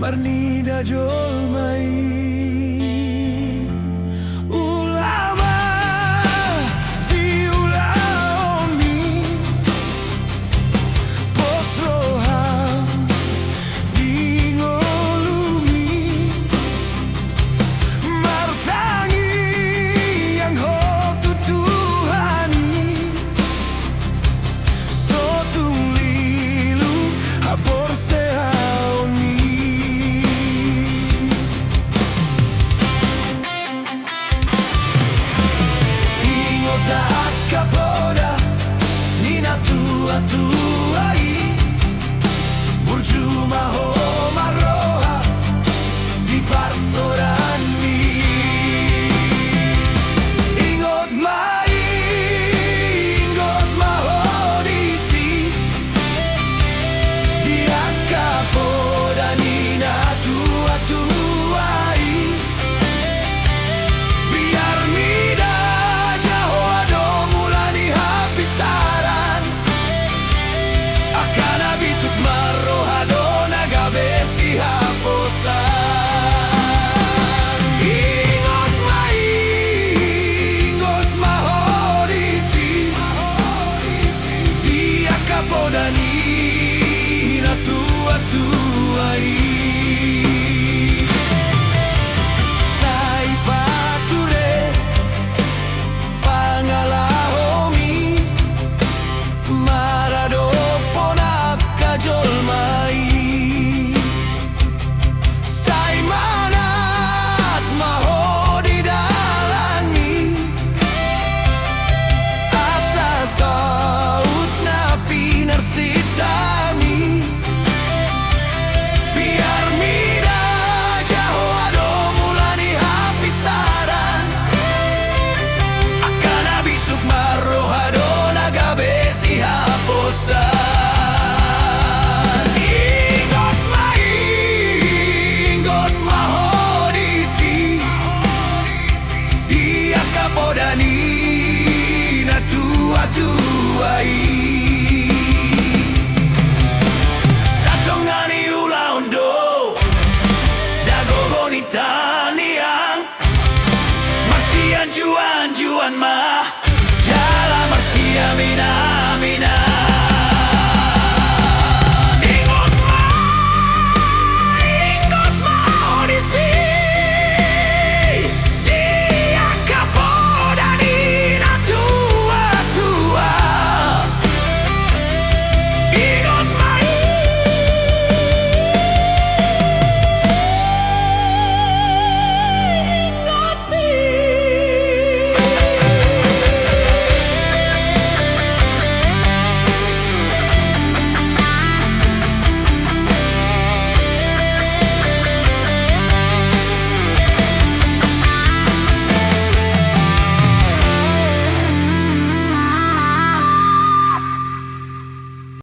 marnida jolmai ulama si ulaomi posroham dingolumi martangi yang hotu Tuhani sotung lilu hapor sehaoni kapoda nina tua-tuai burjuma ho maroha di parsorani ingot mahodisi dia kapoda nina tua-tuai biar mida bisuk marohado nagabesi haposan ingot mahodisi dia kapodani na tua-tuai sai pature pangalahomi marado jolmai sai manat maho di dalani asa saut na pinarsitami biar mida jaho ado mulani hapistaran akan abisuk marohado nagabesi haposan podani na tua-tuai satongani ulaondo dagogoni taniang marsian juan mah jala marsia mina